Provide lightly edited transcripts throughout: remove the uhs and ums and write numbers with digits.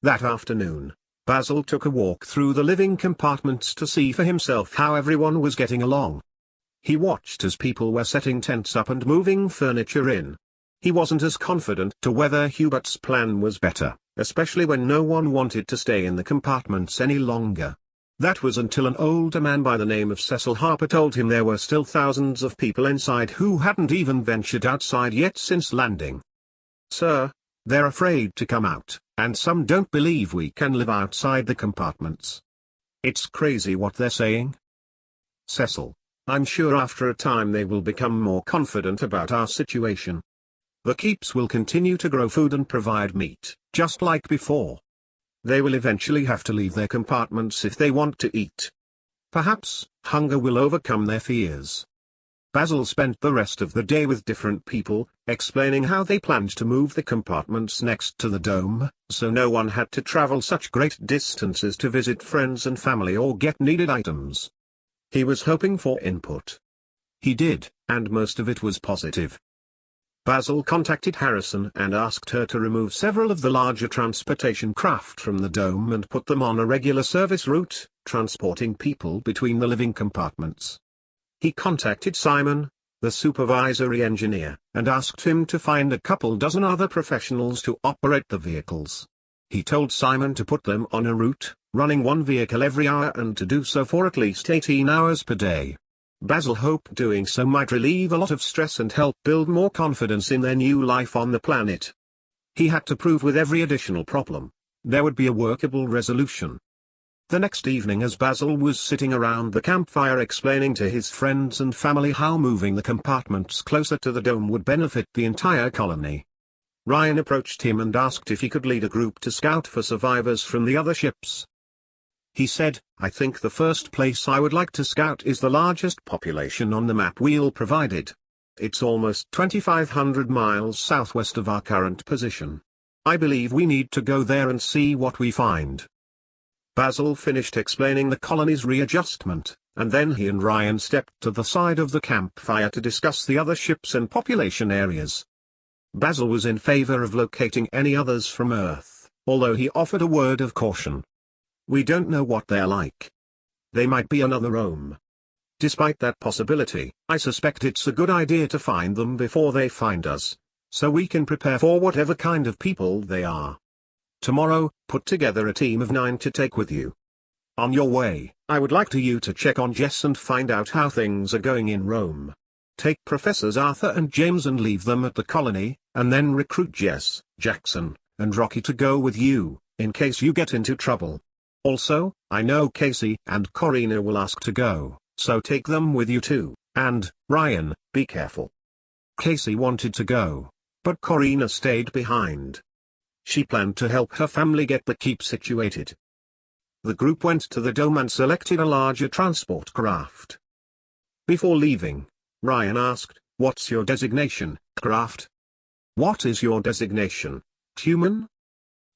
That afternoon, Basil took a walk through the living compartments to see for himself how everyone was getting along. He watched as people were setting tents up and moving furniture in. He wasn't as confident to whether Hubert's plan was better, especially when no one wanted to stay in the compartments any longer. That was until an older man by the name of Cecil Harper told him there were still thousands of people inside who hadn't even ventured outside yet since landing. "Sir, they're afraid to come out, and some don't believe we can live outside the compartments. It's crazy what they're saying." "Cecil, I'm sure after a time they will become more confident about our situation. The keeps will continue to grow food and provide meat, just like before. They will eventually have to leave their compartments if they want to eat. Perhaps, hunger will overcome their fears." Basil spent the rest of the day with different people, explaining how they planned to move the compartments next to the dome, so no one had to travel such great distances to visit friends and family or get needed items. He was hoping for input. He did, and most of it was positive. Basil contacted Harrison and asked her to remove several of the larger transportation craft from the dome and put them on a regular service route, transporting people between the living compartments. He contacted Simon, the supervisory engineer, and asked him to find a couple dozen other professionals to operate the vehicles. He told Simon to put them on a route, running one vehicle every hour and to do so for at least 18 hours per day. Basil hoped doing so might relieve a lot of stress and help build more confidence in their new life on the planet. He had to prove with every additional problem there would be a workable resolution. The next evening, as Basil was sitting around the campfire explaining to his friends and family how moving the compartments closer to the dome would benefit the entire colony, Ryan approached him and asked if he could lead a group to scout for survivors from the other ships. He said, "I think the first place I would like to scout is the largest population on the map Wheel provided. It's almost 2,500 miles southwest of our current position. I believe we need to go there and see what we find." Basil finished explaining the colony's readjustment, and then he and Ryan stepped to the side of the campfire to discuss the other ships and population areas. Basil was in favor of locating any others from Earth, although he offered a word of caution. "We don't know what they're like. They might be another Rome. Despite that possibility, I suspect it's a good idea to find them before they find us, so we can prepare for whatever kind of people they are. Tomorrow, put together a team of 9 to take with you. On your way, I would like you to check on Jess and find out how things are going in Rome. Take Professors Arthur and James and leave them at the colony, and then recruit Jess, Jackson, and Rocky to go with you, in case you get into trouble. Also, I know Casey and Corina will ask to go, so take them with you too, and, Ryan, be careful." Casey wanted to go, but Corina stayed behind. She planned to help her family get the keep situated. The group went to the dome and selected a larger transport craft. Before leaving, Ryan asked, "What's your designation, craft?" "What is your designation, human?"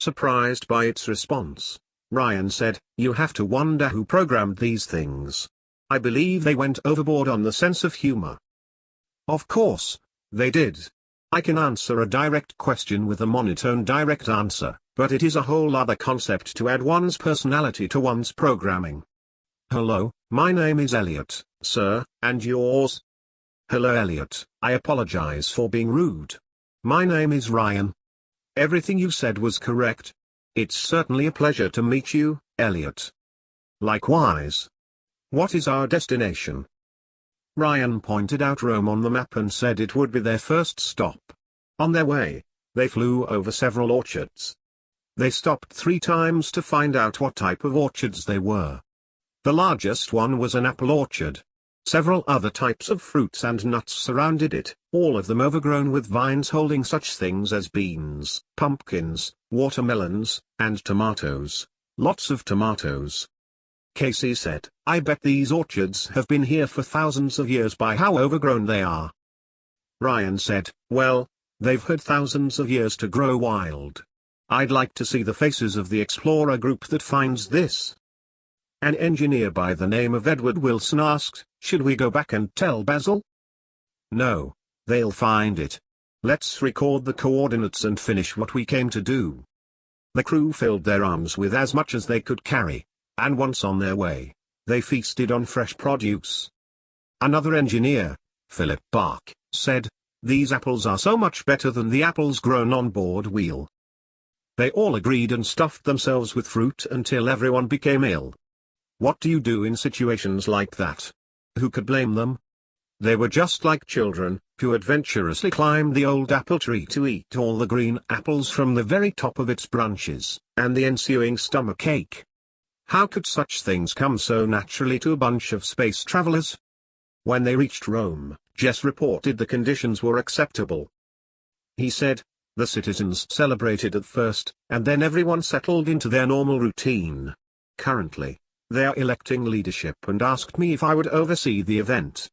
Surprised by its response, Ryan said, "You have to wonder who programmed these things. I believe they went overboard on the sense of humor." "Of course, they did. I can answer a direct question with a monotone direct answer, but it is a whole other concept to add one's personality to one's programming. Hello, my name is Elliot, sir, and yours?" "Hello Elliot, I apologize for being rude. My name is Ryan. Everything you said was correct. It's certainly a pleasure to meet you, Elliot." "Likewise. What is our destination?" Ryan pointed out Rome on the map and said it would be their first stop. On their way, they flew over several orchards. They stopped 3 times to find out what type of orchards they were. The largest one was an apple orchard. Several other types of fruits and nuts surrounded it, all of them overgrown with vines holding such things as beans, pumpkins, watermelons, and tomatoes. Lots of tomatoes. Casey said, "I bet these orchards have been here for thousands of years by how overgrown they are." Ryan said, "Well, they've had thousands of years to grow wild. I'd like to see the faces of the explorer group that finds this." An engineer by the name of Edward Wilson asked, "Should we go back and tell Basil?" "No, they'll find it. Let's record the coordinates and finish what we came to do." The crew filled their arms with as much as they could carry, and once on their way, they feasted on fresh produce. Another engineer, Philip Bark, said, "These apples are so much better than the apples grown on board wheel." They all agreed and stuffed themselves with fruit until everyone became ill. What do you do in situations like that? Who could blame them? They were just like children, who adventurously climbed the old apple tree to eat all the green apples from the very top of its branches, and the ensuing stomach ache. How could such things come so naturally to a bunch of space travelers? When they reached Rome, Jess reported the conditions were acceptable. He said, "The citizens celebrated at first, and then everyone settled into their normal routine. Currently, they are electing leadership and asked me if I would oversee the event."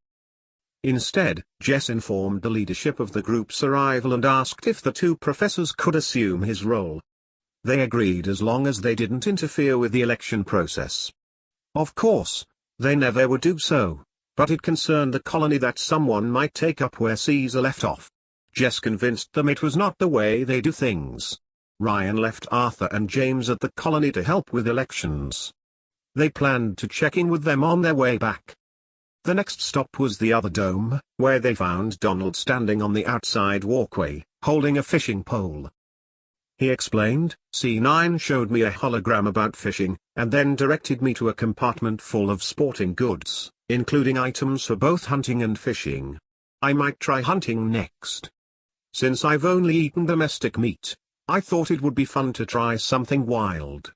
Instead, Jess informed the leadership of the group's arrival and asked if the two professors could assume his role. They agreed as long as they didn't interfere with the election process. Of course, they never would do so, but it concerned the colony that someone might take up where Caesar left off. Jess convinced them it was not the way they do things. Ryan left Arthur and James at the colony to help with elections. They planned to check in with them on their way back. The next stop was the other dome, where they found Donald standing on the outside walkway, holding a fishing pole. He explained, "C9 showed me a hologram about fishing, and then directed me to a compartment full of sporting goods, including items for both hunting and fishing. I might try hunting next. Since I've only eaten domestic meat, I thought it would be fun to try something wild."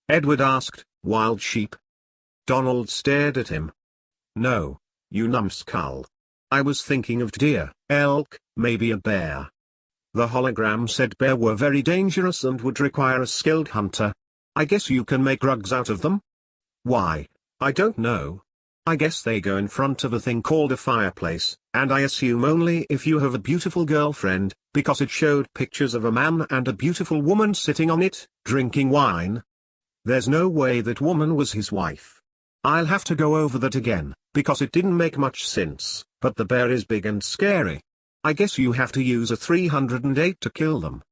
Edward asked, "Wild sheep?" Donald stared at him. "No, you numbskull. I was thinking of deer, elk, maybe a bear." The hologram said bear were very dangerous and would require a skilled hunter. "I guess you can make rugs out of them?" "Why, I don't know. I guess they go in front of a thing called a fireplace, and I assume only if you have a beautiful girlfriend, because it showed pictures of a man and a beautiful woman sitting on it, drinking wine. There's no way that woman was his wife. I'll have to go over that again, because it didn't make much sense, but the bear is big and scary. I guess you have to use a 308 to kill them."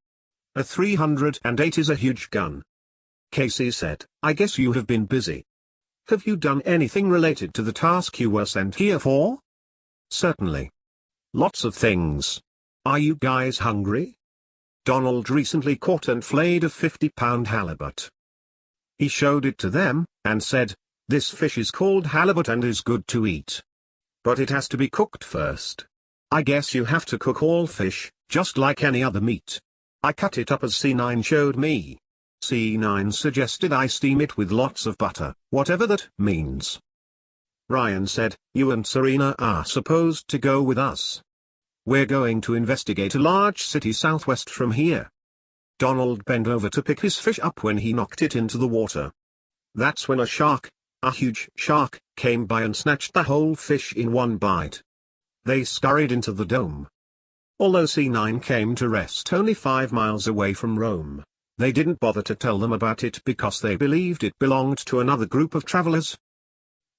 "A 308 is a huge gun." Casey said, "I guess you have been busy. Have you done anything related to the task you were sent here for?" "Certainly. Lots of things. Are you guys hungry?" Donald recently caught and flayed a 50-pound halibut. He showed it to them, and said, "This fish is called halibut and is good to eat. But it has to be cooked first. I guess you have to cook all fish, just like any other meat. I cut it up as C9 showed me. C9 suggested I steam it with lots of butter, whatever that means." Ryan said, "You and Serena are supposed to go with us. We're going to investigate a large city southwest from here." Donald bent over to pick his fish up when he knocked it into the water. That's when a huge shark, came by and snatched the whole fish in one bite. They scurried into the dome. Although C9 came to rest only 5 miles away from Rome, they didn't bother to tell them about it because they believed it belonged to another group of travelers.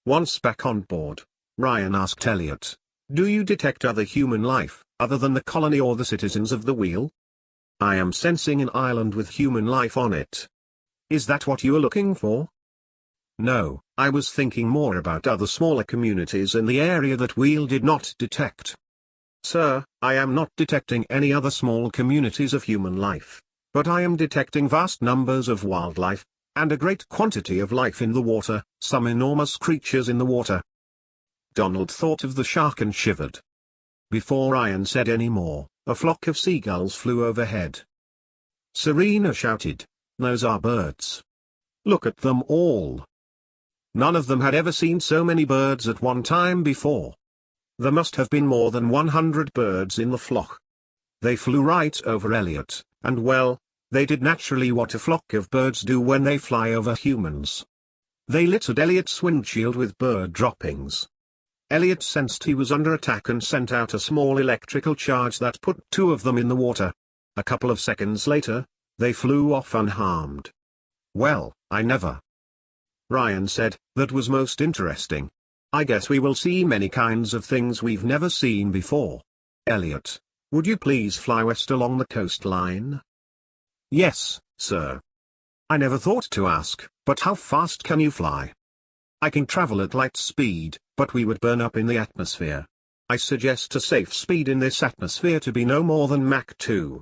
Once back on board, Ryan asked Elliot, "Do you detect other human life, other than the colony or the citizens of the wheel?" "I am sensing an island with human life on it." "Is that what you are looking for?" "No, I was thinking more about other smaller communities in the area that Wheel did not detect." "Sir, I am not detecting any other small communities of human life, but I am detecting vast numbers of wildlife, and a great quantity of life in the water, some enormous creatures in the water." Donald thought of the shark and shivered. Before Ryan said any more, a flock of seagulls flew overhead. Serena shouted, "Those are birds. Look at them all." None of them had ever seen so many birds at one time before. There must have been more than 100 birds in the flock. They flew right over Elliot, and well, they did naturally what a flock of birds do when they fly over humans. They littered Elliot's windshield with bird droppings. Elliot sensed he was under attack and sent out a small electrical charge that put 2 of them in the water. A couple of seconds later, they flew off unharmed. "Well, I never," Ryan said, "that was most interesting. I guess we will see many kinds of things we've never seen before. Elliot, would you please fly west along the coastline?" "Yes, Sir. I never thought to ask, but how fast can you fly? I can travel at light speed, but we would burn up in the atmosphere. I suggest a safe speed in this atmosphere to be no more than Mach 2.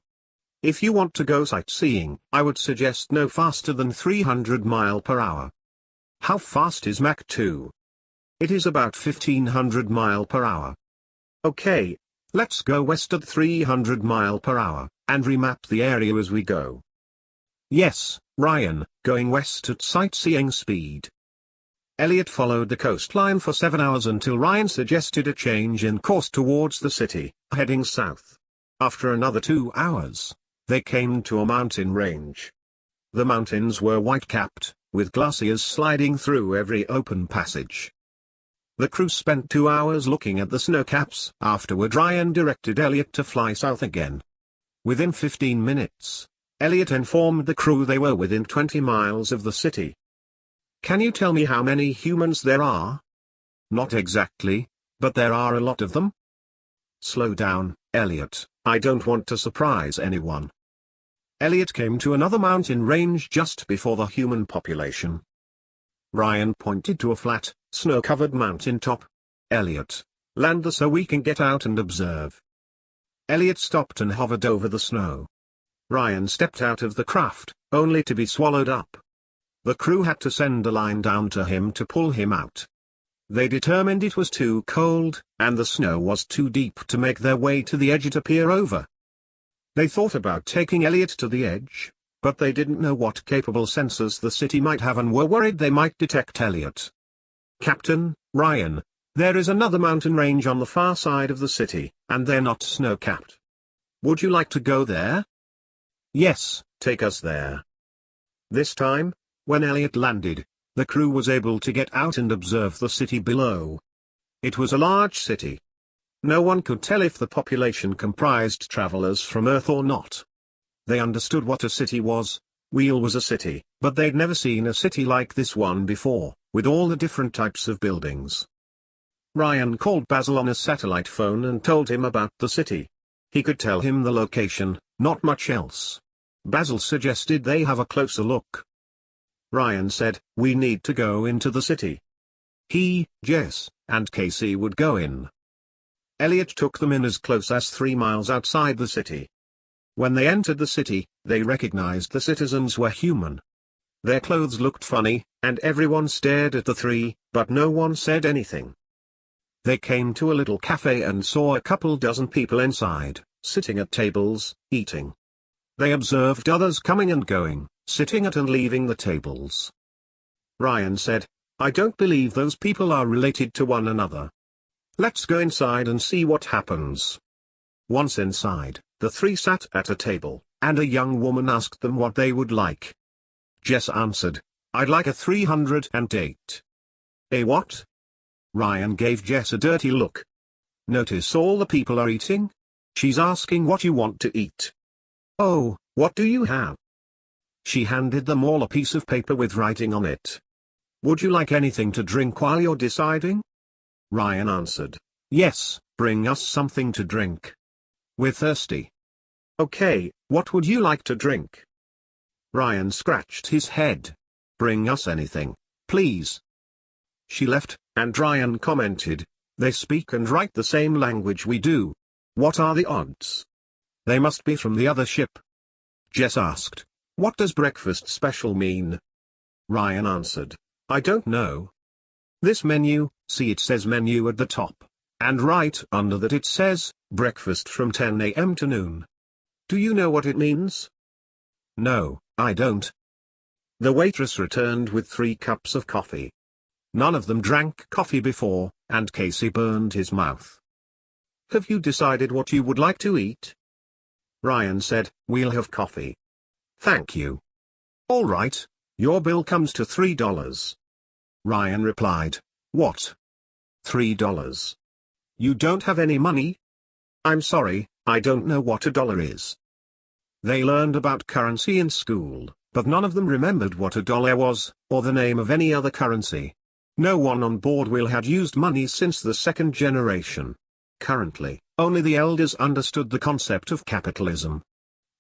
If you want to go sightseeing, I would suggest no faster than 300 miles per hour. How fast is Mach 2? It is about 1500 miles per hour. Okay, let's go west at 300 miles per hour, and remap the area as we go. Yes, Ryan, going west at sightseeing speed. Elliot followed the coastline for 7 hours until Ryan suggested a change in course towards the city, heading south. After another 2 hours, they came to a mountain range. The mountains were white-capped, with glaciers sliding through every open passage. The crew spent 2 hours looking at the snowcaps. Afterward, Ryan directed Elliot to fly south again. Within 15 minutes, Elliot informed the crew they were within 20 miles of the city. Can you tell me how many humans there are? Not exactly, but there are a lot of them. Slow down, Elliot, I don't want to surprise anyone. Elliot came to another mountain range just before the human population. Ryan pointed to a flat, snow-covered mountain top. Elliot, land there so we can get out and observe. Elliot stopped and hovered over the snow. Ryan stepped out of the craft, only to be swallowed up. The crew had to send a line down to him to pull him out. They determined it was too cold, and the snow was too deep to make their way to the edge to peer over. They thought about taking Elliot to the edge, but they didn't know what capable sensors the city might have and were worried they might detect Elliot. Captain, Ryan, there is another mountain range on the far side of the city, and they're not snow-capped. Would you like to go there? Yes, take us there. This time, when Elliot landed, the crew was able to get out and observe the city below. It was a large city. No one could tell if the population comprised travelers from Earth or not. They understood what a city was. Wheel was a city, but they'd never seen a city like this one before, with all the different types of buildings. Ryan called Basil on a satellite phone and told him about the city. He could tell him the location, not much else. Basil suggested they have a closer look. Ryan said, we need to go into the city. He, Jess, and Casey would go in. Elliot took them in as close as 3 miles outside the city. When they entered the city, they recognized the citizens were human. Their clothes looked funny, and everyone stared at the three, but no one said anything. They came to a little cafe and saw a couple dozen people inside, sitting at tables, eating. They observed others coming and going, sitting at and leaving the tables. Ryan said, I don't believe those people are related to one another. Let's go inside and see what happens. Once inside, the three sat at a table, and a young woman asked them what they would like. Jess answered, I'd like a 308. A what? Ryan gave Jess a dirty look. Notice all the people are eating? She's asking what you want to eat. Oh, what do you have? She handed them all a piece of paper with writing on it. Would you like anything to drink while you're deciding? Ryan answered, yes, bring us something to drink. We're thirsty. Okay, what would you like to drink? Ryan scratched his head. Bring us anything, please. She left, and Ryan commented, they speak and write the same language we do. What are the odds? They must be from the other ship. Jess asked, what does breakfast special mean? Ryan answered, I don't know. This menu, see it says menu at the top, and right under that it says, breakfast from 10 a.m. to noon. Do you know what it means? No, I don't. The waitress returned with 3 cups of coffee. None of them drank coffee before, and Casey burned his mouth. Have you decided what you would like to eat? Ryan said, we'll have coffee. Thank you. All right, your bill comes to $3. Ryan replied, what? $3. You don't have any money? I'm sorry, I don't know what a dollar is. They learned about currency in school, but none of them remembered what a dollar was, or the name of any other currency. No one on board Will had used money since the second generation. Currently, only the elders understood the concept of capitalism.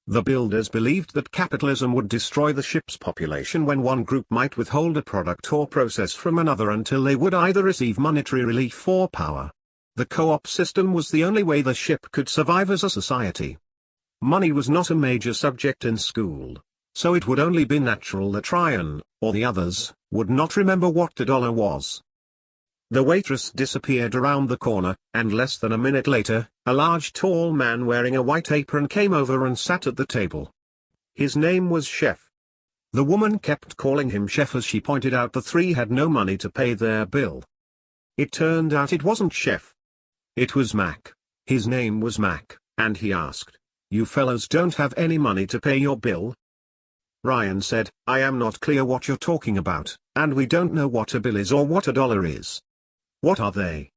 The builders believed that capitalism would destroy the ship's population when one group might withhold a product or process from another until they would either receive monetary relief or power. The co-op system was the only way the ship could survive as a society. Money was not a major subject in school, so it would only be natural that Ryan, or the others, would not remember what a dollar was. The waitress disappeared around the corner, and less than a minute later, a large tall man wearing a white apron came over and sat at the table. His name was Chef. The woman kept calling him Chef as she pointed out the three had no money to pay their bill. It turned out it wasn't Chef. It was Mac. His name was Mac, and he asked, "You fellas don't have any money to pay your bill?" Ryan said, "I am not clear what you're talking about, and we don't know what a bill is or what a dollar is. What are they?"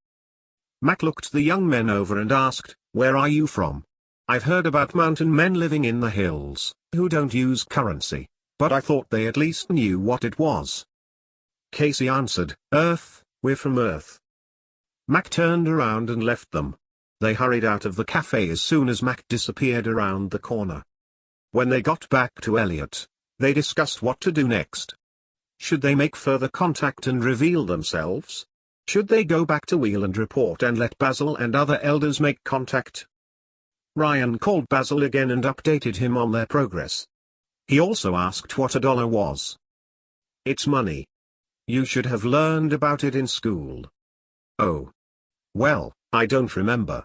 Mac looked the young men over and asked, "Where are you from? I've heard about mountain men living in the hills, who don't use currency, but I thought they at least knew what it was." Casey answered, "Earth, we're from Earth." Mac turned around and left them. They hurried out of the cafe as soon as Mac disappeared around the corner. When they got back to Elliot, they discussed what to do next. Should they make further contact and reveal themselves? Should they go back to Wheel and report and let Basil and other elders make contact? Ryan called Basil again and updated him on their progress. He also asked what a dollar was. "It's money. You should have learned about it in school." "Oh. Well, I don't remember."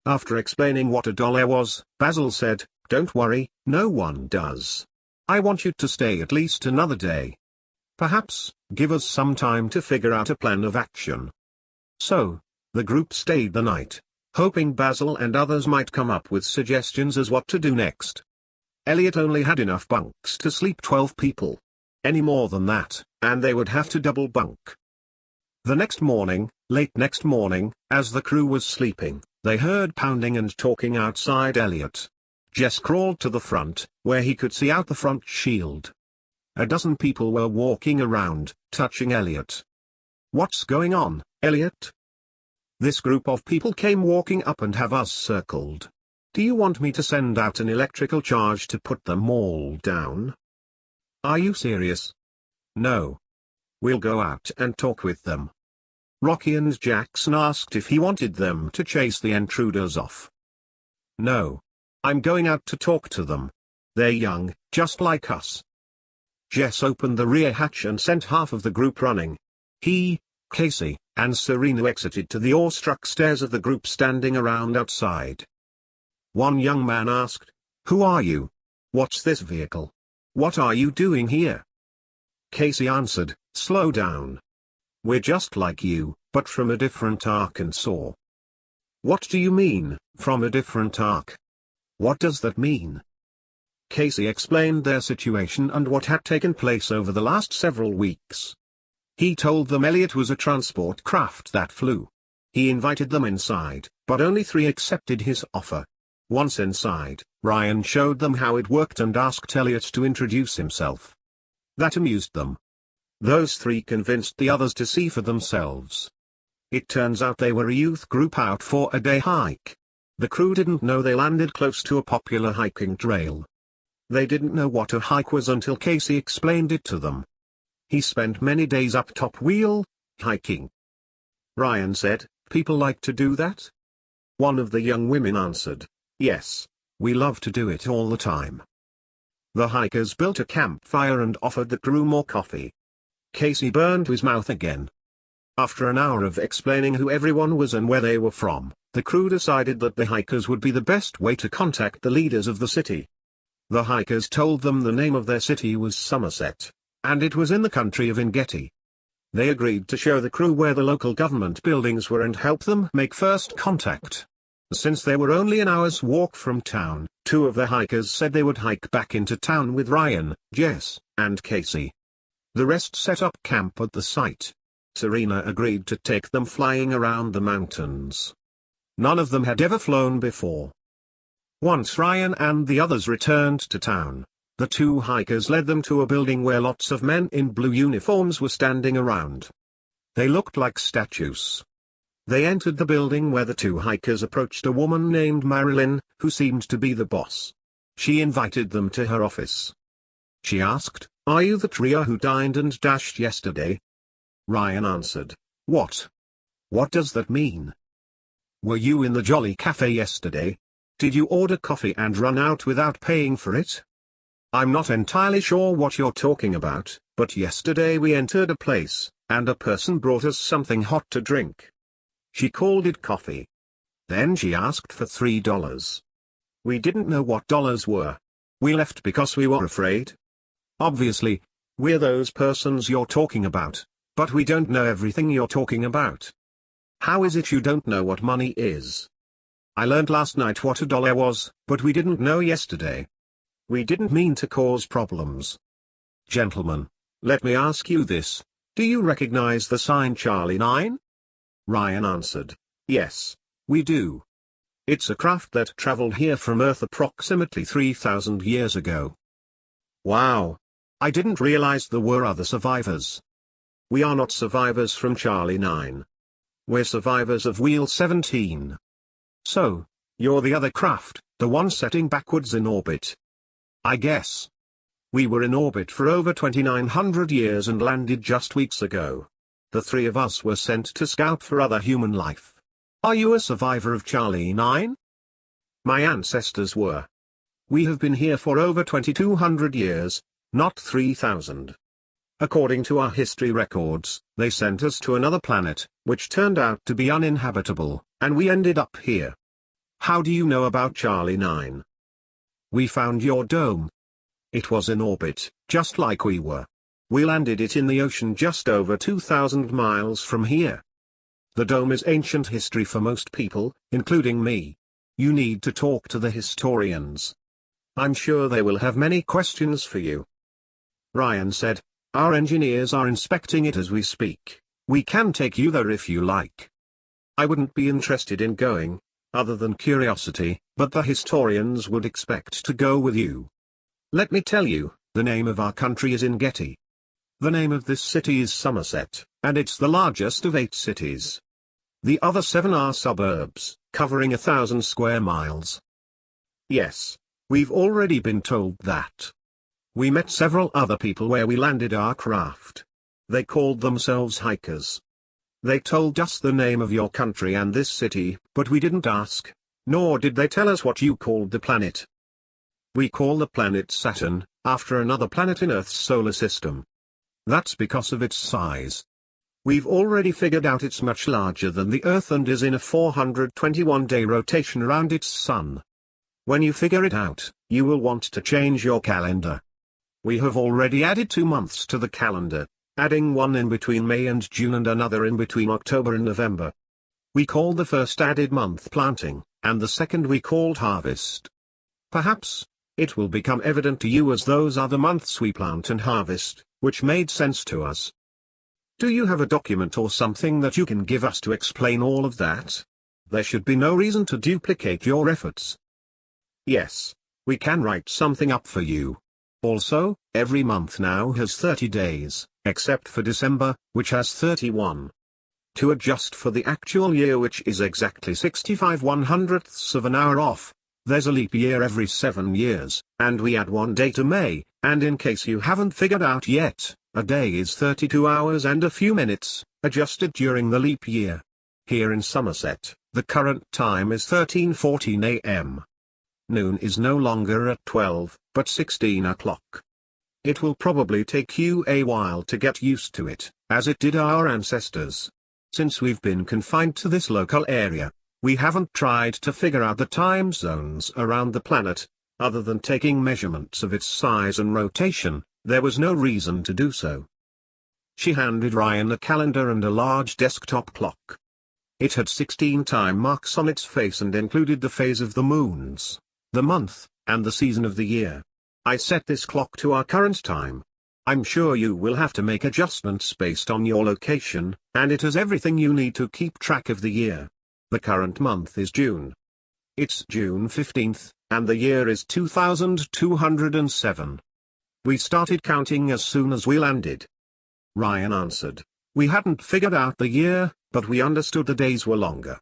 After explaining what a dollar was, Basil said, "Don't worry, no one does. I want you to stay at least another day. Perhaps, give us some time to figure out a plan of action." So, the group stayed the night, hoping Basil and others might come up with suggestions as what to do next. Elliot only had enough bunks to sleep 12 people. Any more than that, and they would have to double bunk. The next morning, late next morning, as the crew was sleeping, they heard pounding and talking outside Elliot. Jess crawled to the front, where he could see out the front shield. A dozen people were walking around, touching Elliot. "What's going on, Elliot?" "This group of people came walking up and have us circled. Do you want me to send out an electrical charge to put them all down?" "Are you serious?" "No. We'll go out and talk with them." Rocky and Jackson asked if he wanted them to chase the intruders off. "No. I'm going out to talk to them. They're young, just like us." Jess opened the rear hatch and sent half of the group running. He, Casey, and Serena exited to the awestruck stares of the group standing around outside. One young man asked, "Who are you? What's this vehicle? What are you doing here?" Casey answered, "Slow down. We're just like you, but from a different Arkansas." "What do you mean, from a different Ark? What does that mean?" Casey explained their situation and what had taken place over the last several weeks. He told them Elliot was a transport craft that flew. He invited them inside, but only 3 accepted his offer. Once inside, Ryan showed them how it worked and asked Elliot to introduce himself. That amused them. Those 3 convinced the others to see for themselves. It turns out they were a youth group out for a day hike. The crew didn't know they landed close to a popular hiking trail. They didn't know what a hike was until Casey explained it to them. He spent many days up top Wheel, hiking. Ryan said, "People like to do that?" One of the young women answered, "Yes, we love to do it all the time." The hikers built a campfire and offered the crew more coffee. Casey burned his mouth again. After an hour of explaining who everyone was and where they were from, the crew decided that the hikers would be the best way to contact the leaders of the city. The hikers told them the name of their city was Somerset, and it was in the country of Ingeti. They agreed to show the crew where the local government buildings were and help them make first contact. Since they were only an hour's walk from town, 2 of the hikers said they would hike back into town with Ryan, Jess, and Casey. The rest set up camp at the site. Serena agreed to take them flying around the mountains. None of them had ever flown before. Once Ryan and the others returned to town, the 2 hikers led them to a building where lots of men in blue uniforms were standing around. They looked like statues. They entered the building where the 2 hikers approached a woman named Marilyn, who seemed to be the boss. She invited them to her office. She asked, "Are you the trio who dined and dashed yesterday?" Ryan answered, "What? What does that mean? Were you in the Jolly Cafe yesterday? Did you order coffee and run out without paying for it? I'm not entirely sure what you're talking about, but yesterday we entered a place, and a person brought us something hot to drink. She called it coffee. Then she asked for $3. We didn't know what dollars were. We left because we were afraid. Obviously, we're those persons you're talking about, but we don't know everything you're talking about. How is it you don't know what money is? I learned last night what $1 was, but we didn't know yesterday. We didn't mean to cause problems. Gentlemen, let me ask you this, do you recognize the sign Charlie 9? Ryan answered, "Yes, we do. It's a craft that traveled here from Earth approximately 3,000 years ago." Wow. I didn't realize there were other survivors. We are not survivors from Charlie 9. We're survivors of Wheel 17. So, you're the other craft, the one setting backwards in orbit. I guess. We were in orbit for over 2,900 years and landed just weeks ago. The three of us were sent to scout for other human life. Are you a survivor of Charlie 9? My ancestors were. We have been here for over 2,200 years, not 3,000. According to our history records, they sent us to another planet, which turned out to be uninhabitable, and we ended up here. How do you know about Charlie 9? We found your dome. It was in orbit, just like we were. We landed it in the ocean just over 2,000 miles from here. The dome is ancient history for most people, including me. You need to talk to the historians. I'm sure they will have many questions for you. Ryan said, "Our engineers are inspecting it as we speak. We can take you there if you like." I wouldn't be interested in going, other than curiosity, but the historians would expect to go with you. Let me tell you, the name of our country is Ingeti. The name of this city is Somerset, and it's the largest of 8 cities. The other 7 are suburbs, covering 1,000 square miles. Yes, we've already been told that. We met several other people where we landed our craft. They called themselves hikers. They told us the name of your country and this city, but we didn't ask, nor did they tell us what you called the planet. We call the planet Saturn, after another planet in Earth's solar system. That's because of its size. We've already figured out it's much larger than the Earth and is in a 421-day rotation around its sun. When you figure it out, you will want to change your calendar. We have already added 2 months to the calendar, adding one in between May and June and another in between October and November. We called the first added month planting, and the second we called harvest. Perhaps, it will become evident to you as those are the months we plant and harvest, which made sense to us. Do you have a document or something that you can give us to explain all of that? There should be no reason to duplicate your efforts. Yes, we can write something up for you. Also, every month now has 30 days, except for December, which has 31. To adjust for the actual year, which is exactly 65/100ths of an hour off, there's a leap year every 7 years, and we add 1 day to May, and in case you haven't figured out yet, a day is 32 hours and a few minutes, adjusted during the leap year. Here in Somerset, the current time is 13:14 a.m. Noon is no longer at 12, but 16 o'clock. It will probably take you a while to get used to it, as it did our ancestors. Since we've been confined to this local area, we haven't tried to figure out the time zones around the planet, other than taking measurements of its size and rotation. There was no reason to do so. She handed Ryan a calendar and a large desktop clock. It had 16 time marks on its face and included the phase of the moons, the month, and the season of the year. I set this clock to our current time. I'm sure you will have to make adjustments based on your location, and it has everything you need to keep track of the year. The current month is June. It's June 15th, and the year is 2207. We started counting as soon as we landed. Ryan answered, "We hadn't figured out the year, but we understood the days were longer.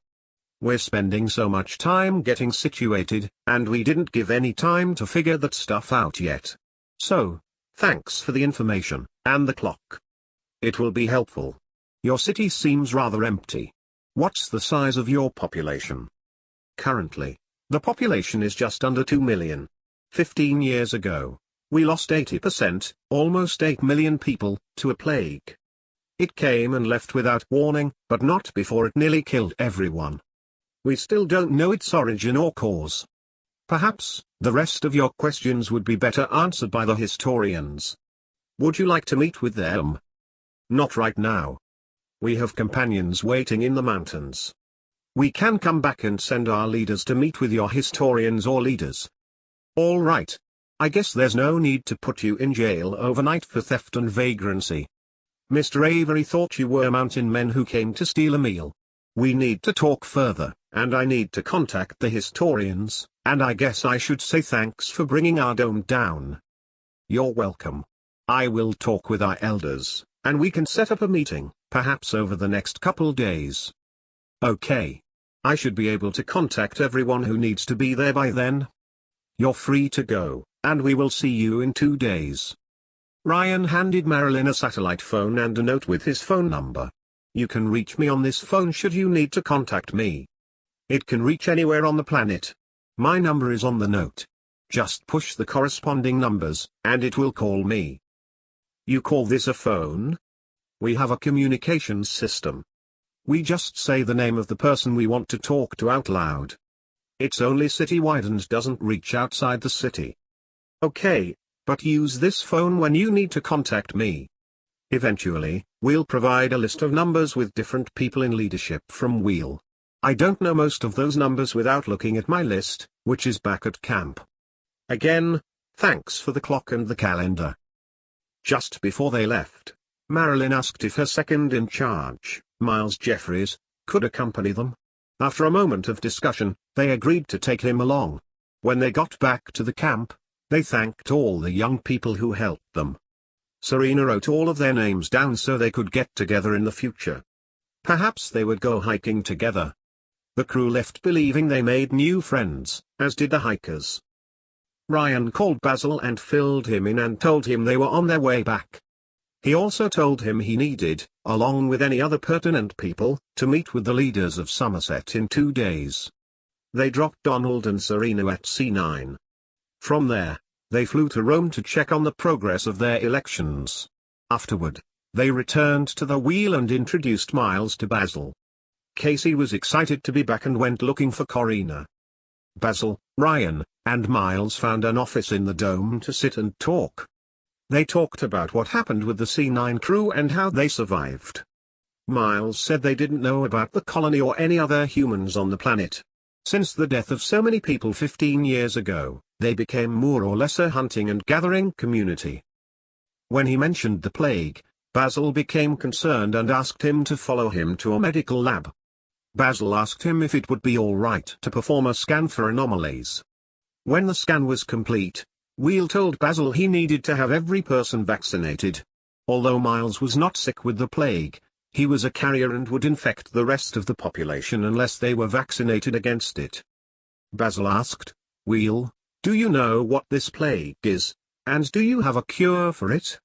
We're spending so much time getting situated, and we didn't give any time to figure that stuff out yet. So, thanks for the information, and the clock. It will be helpful. Your city seems rather empty. What's the size of your population? Currently, the population is just under 2 million. 15 years ago, we lost 80%, almost 8 million people, to a plague. It came and left without warning, but not before it nearly killed everyone. We still don't know its origin or cause. Perhaps, the rest of your questions would be better answered by the historians. Would you like to meet with them? Not right now. We have companions waiting in the mountains. We can come back and send our leaders to meet with your historians or leaders. All right. I guess there's no need to put you in jail overnight for theft and vagrancy. Mr. Avery thought you were mountain men who came to steal a meal. We need to talk further, and I need to contact the historians, and I guess I should say thanks for bringing our dome down. You're welcome. I will talk with our elders, and we can set up a meeting, perhaps over the next couple days. Okay. I should be able to contact everyone who needs to be there by then. You're free to go, and we will see you in 2 days. Ryan handed Marilyn a satellite phone and a note with his phone number. You can reach me on this phone should you need to contact me. It can reach anywhere on the planet. My number is on the note. Just push the corresponding numbers, and it will call me. You call this a phone? We have a communications system. We just say the name of the person we want to talk to out loud. It's only citywide and doesn't reach outside the city. Okay, but use this phone when you need to contact me. Eventually, we'll provide a list of numbers with different people in leadership from Wheel. I don't know most of those numbers without looking at my list, which is back at camp. Again, thanks for the clock and the calendar. Just before they left, Marilyn asked if her second in charge, Miles Jeffries, could accompany them. After a moment of discussion, they agreed to take him along. When they got back to the camp, they thanked all the young people who helped them. Serena wrote all of their names down so they could get together in the future. Perhaps they would go hiking together. The crew left believing they made new friends, as did the hikers. Ryan called Basil and filled him in and told him they were on their way back. He also told him he needed, along with any other pertinent people, to meet with the leaders of Somerset in 2 days. They dropped Donald and Serena at C9. From there, they flew to Rome to check on the progress of their elections. Afterward, they returned to the Wheel and introduced Miles to Basil. Casey was excited to be back and went looking for Corina. Basil, Ryan, and Miles found an office in the dome to sit and talk. They talked about what happened with the C9 crew and how they survived. Miles said they didn't know about the colony or any other humans on the planet. Since the death of so many people 15 years ago, they became more or less a hunting and gathering community. When he mentioned the plague, Basil became concerned and asked him to follow him to a medical lab. Basil asked him if it would be all right to perform a scan for anomalies. When the scan was complete, Wheel told Basil he needed to have every person vaccinated. Although Miles was not sick with the plague, he was a carrier and would infect the rest of the population unless they were vaccinated against it. Basil asked, Wheel, do you know what this plague is, and do you have a cure for it?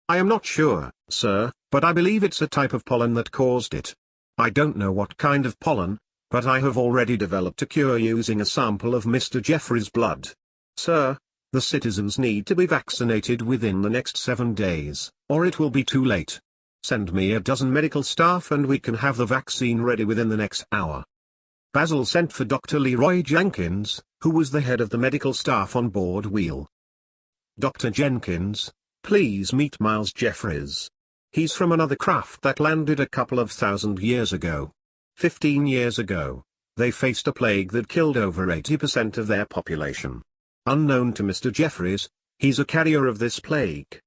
I am not sure, sir, but I believe it's a type of pollen that caused it. I don't know what kind of pollen, but I have already developed a cure using a sample of Mr. Jeffries' blood. Sir, the citizens need to be vaccinated within the next 7 days, or it will be too late. Send me a dozen medical staff and we can have the vaccine ready within the next hour. Basil sent for Dr. Leroy Jenkins, who was the head of the medical staff on board Wheel. Dr. Jenkins, please meet Miles Jeffries. He's from another craft that landed a couple of 1,000 years ago. 15 years ago, they faced a plague that killed over 80% of their population. Unknown to Mr. Jeffries, he's a carrier of this plague.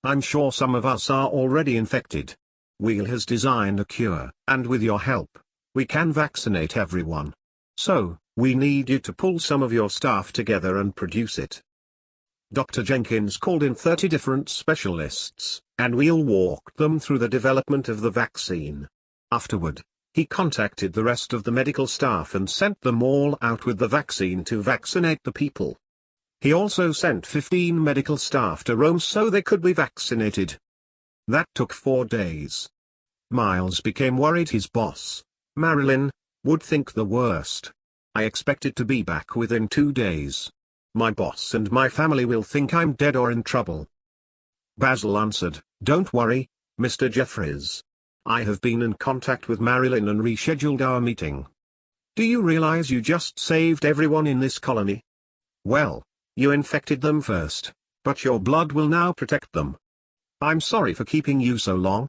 I'm sure some of us are already infected. Wheel has designed a cure, and with your help, we can vaccinate everyone. So, we need you to pull some of your staff together and produce it. Dr. Jenkins called in 30 different specialists, and Wheel walked them through the development of the vaccine. Afterward, He contacted the rest of the medical staff and sent them all out with the vaccine to vaccinate the people. He also sent 15 medical staff to Rome so they could be vaccinated. That took 4 days. Miles became worried his boss, Marilyn, would think the worst. I expected to be back within 2 days. My boss and my family will think I'm dead or in trouble. Basil answered, "Don't worry, Mr. Jeffries. I have been in contact with Marilyn and rescheduled our meeting. Do you realize you just saved everyone in this colony? Well, you infected them first, but your blood will now protect them. I'm sorry for keeping you so long.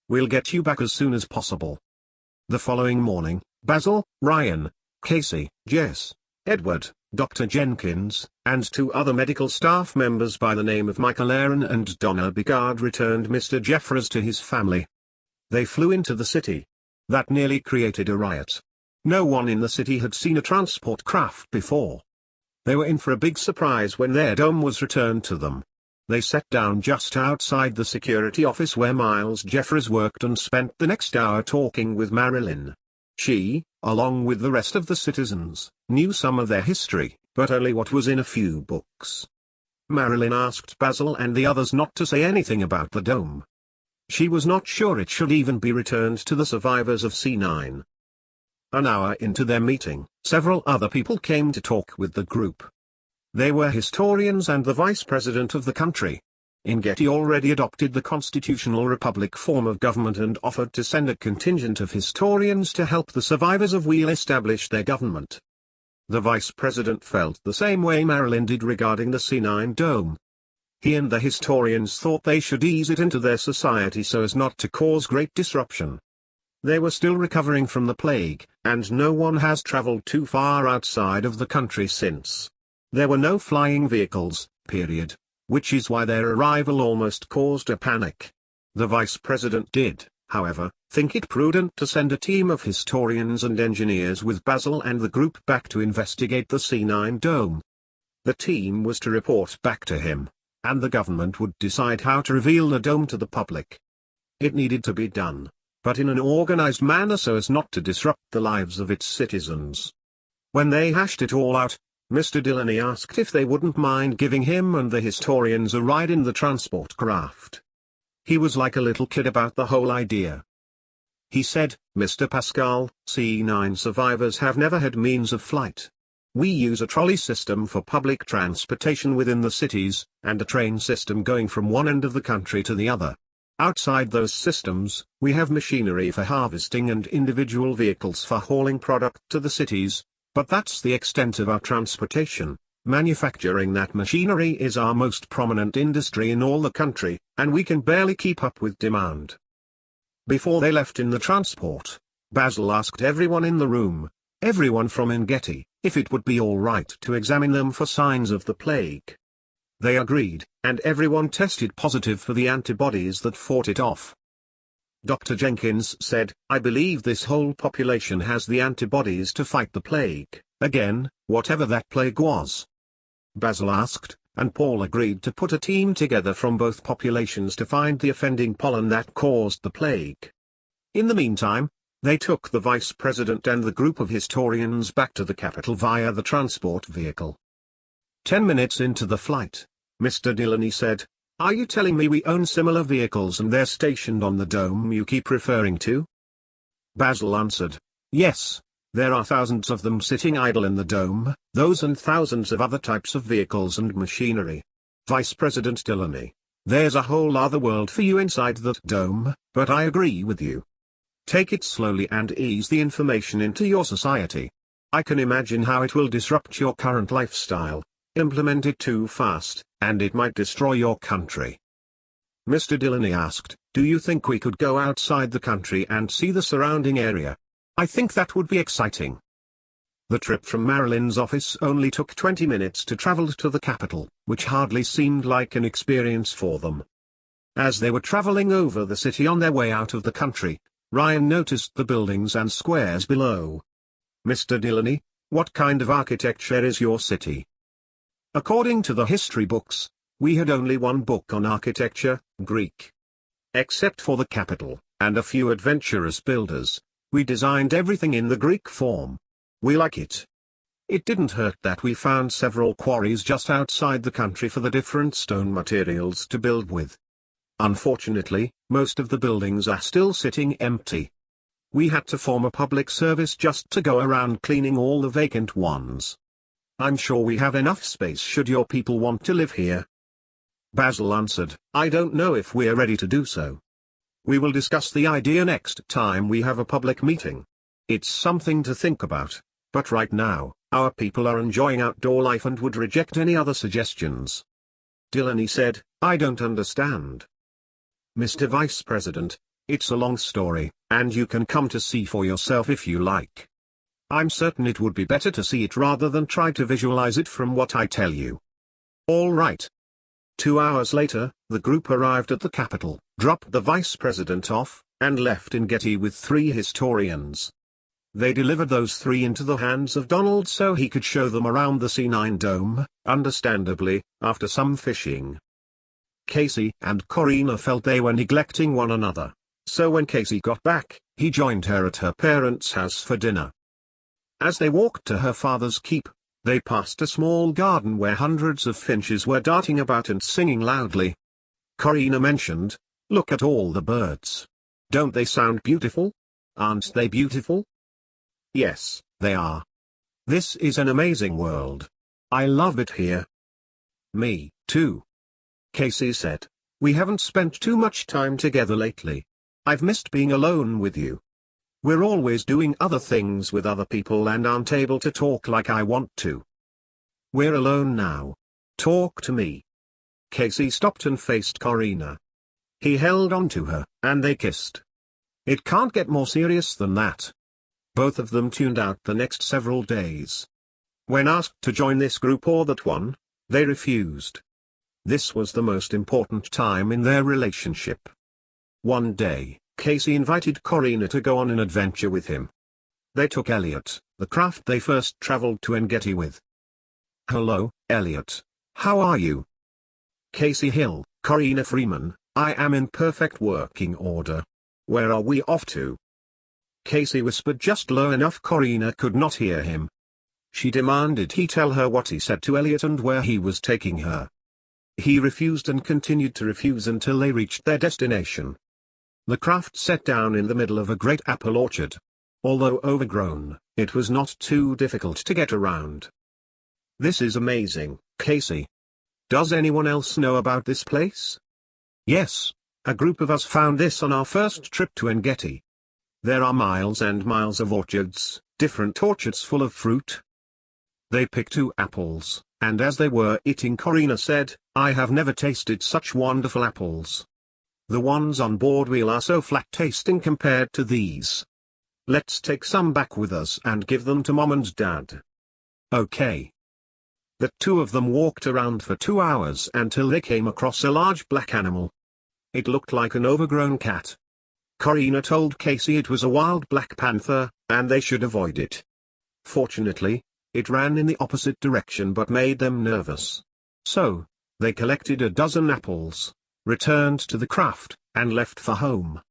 We'll get you back as soon as possible." The following morning, Basil, Ryan, Casey, Jess, Edward, Dr. Jenkins, and 2 other medical staff members by the name of Michael Aaron and Donna Bigard returned Mr. Jeffries to his family. They flew into the city. That nearly created a riot. No one in the city had seen a transport craft before. They were in for a big surprise when their dome was returned to them. They sat down just outside the security office where Miles Jeffries worked and spent the next hour talking with Marilyn. She, along with the rest of the citizens, knew some of their history, but only what was in a few books. Marilyn asked Basil and the others not to say anything about the dome. She was not sure it should even be returned to the survivors of C9. An hour into their meeting, several other people came to talk with the group. They were historians and the vice president of the country. Ingeti already adopted the constitutional republic form of government and offered to send a contingent of historians to help the survivors of Wheel establish their government. The vice president felt the same way Marilyn did regarding the C9 dome. He and the historians thought they should ease it into their society so as not to cause great disruption. They were still recovering from the plague, and no one has traveled too far outside of the country since. There were no flying vehicles, period. Which is why their arrival almost caused a panic. The vice president did, however, think it prudent to send a team of historians and engineers with Basil and the group back to investigate the C9 dome. The team was to report back to him, and the government would decide how to reveal the dome to the public. It needed to be done, but in an organized manner so as not to disrupt the lives of its citizens. When they hashed it all out, Mr. Delaney asked if they wouldn't mind giving him and the historians a ride in the transport craft. He was like a little kid about the whole idea. He said, "Mr. Pascal, C9 survivors have never had means of flight. We use a trolley system for public transportation within the cities, and a train system going from one end of the country to the other. Outside those systems, we have machinery for harvesting and individual vehicles for hauling product to the cities. But that's the extent of our transportation. Manufacturing that machinery is our most prominent industry in all the country, and we can barely keep up with demand." Before they left in the transport, Basil asked everyone in the room, everyone from Ingeti, if it would be all right to examine them for signs of the plague. They agreed, and everyone tested positive for the antibodies that fought it off. Dr. Jenkins said, "I believe this whole population has the antibodies to fight the plague, again, whatever that plague was." Basil asked, and Paul agreed to put a team together from both populations to find the offending pollen that caused the plague. In the meantime, they took the vice president and the group of historians back to the capital via the transport vehicle. 10 minutes into the flight, Mr. Delaney said, "Are you telling me we own similar vehicles and they're stationed on the dome you keep referring to?" Basil answered, "Yes, there are thousands of them sitting idle in the dome, those and thousands of other types of vehicles and machinery. Vice President Delaney, there's a whole other world for you inside that dome, but I agree with you. Take it slowly and ease the information into your society. I can imagine how it will disrupt your current lifestyle. Implement it too fast, and it might destroy your country." Mr. Delaney asked, "Do you think we could go outside the country and see the surrounding area? I think that would be exciting." The trip from Marilyn's office only took 20 minutes to travel to the capital, which hardly seemed like an experience for them. As they were traveling over the city on their way out of the country, Ryan noticed the buildings and squares below. "Mr. Delaney, what kind of architecture is your city?" According to the history books, we had only one book on architecture, Greek. Except for the capital, and a few adventurous builders, We designed everything in the Greek form. We like it. It didn't hurt that we found several quarries just outside the country for the different stone materials to build with. Unfortunately, most of the buildings are still sitting empty. We had to form a public service just to go around cleaning all the vacant ones. I'm sure we have enough space should your people want to live here. Basil answered, I don't know if we're ready to do so. We will discuss the idea next time we have a public meeting. It's something to think about, but right now, our people are enjoying outdoor life and would reject any other suggestions. Delaney said, I don't understand. Mr. Vice President, it's a long story, and you can come to see for yourself if you like. I'm certain it would be better to see it rather than try to visualize it from what I tell you. All right. 2 hours later, the group arrived at the Capitol, dropped the Vice President off, and left in Getty with 3 historians. They delivered those 3 into the hands of Donald so he could show them around the C9 dome, understandably, after some fishing. Casey and Corina felt they were neglecting one another, so when Casey got back, he joined her at her parents' house for dinner. As they walked to her father's keep, they passed a small garden where hundreds of finches were darting about and singing loudly. Corina mentioned, look at all the birds. Don't they sound beautiful? Aren't they beautiful? Yes, they are. This is an amazing world. I love it here. Me, too. Casey said, we haven't spent too much time together lately. I've missed being alone with you. We're always doing other things with other people and aren't able to talk like I want to. We're alone now. Talk to me. Casey stopped and faced Corina. He held on to her, and they kissed. It can't get more serious than that. Both of them tuned out the next several days. When asked to join this group or that one, they refused. This was the most important time in their relationship. One day, Casey invited Corina to go on an adventure with him. They took Elliot, the craft they first traveled to Engedi with. Hello, Elliot. How are you? Casey Hill, Corina Freeman, I am in perfect working order. Where are we off to? Casey whispered just low enough Corina could not hear him. She demanded he tell her what he said to Elliot and where he was taking her. He refused and continued to refuse until they reached their destination. The craft set down in the middle of a great apple orchard. Although overgrown, it was not too difficult to get around. This is amazing, Casey. Does anyone else know about this place? Yes, a group of us found this on our first trip to Engedi. There are miles and miles of orchards, different orchards full of fruit. They picked 2 apples, and as they were eating Corina said, I have never tasted such wonderful apples. The ones on board wheel are so flat tasting compared to these. Let's take some back with us and give them to Mom and Dad. Okay. The 2 of them walked around for 2 hours until they came across a large black animal. It looked like an overgrown cat. Corina told Casey it was a wild black panther, and they should avoid it. Fortunately, it ran in the opposite direction but made them nervous. So, they collected a dozen apples, returned to the craft, and left for home.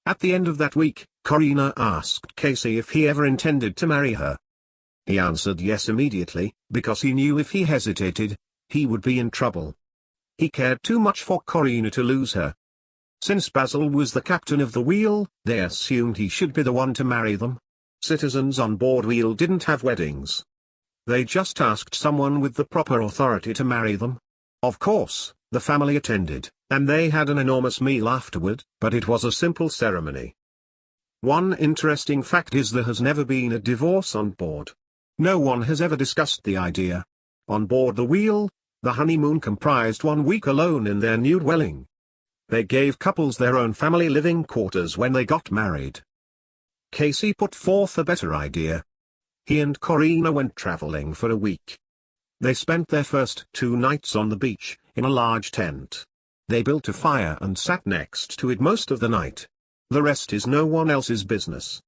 At the end of that week, Corina asked Casey if he ever intended to marry her. He answered yes immediately, because he knew if he hesitated, he would be in trouble. He cared too much for Corina to lose her. Since Basil was the captain of the wheel, they assumed he should be the one to marry them. Citizens on board wheel didn't have weddings. They just asked someone with the proper authority to marry them. Of course, the family attended, and they had an enormous meal afterward, but it was a simple ceremony. One interesting fact is there has never been a divorce on board. No one has ever discussed the idea. On board the wheel, the honeymoon comprised 1 week alone in their new dwelling. They gave couples their own family living quarters when they got married. Casey put forth a better idea. He and Corina went traveling for a week. They spent their first 2 nights on the beach, in a large tent. They built a fire and sat next to it most of the night. The rest is no one else's business.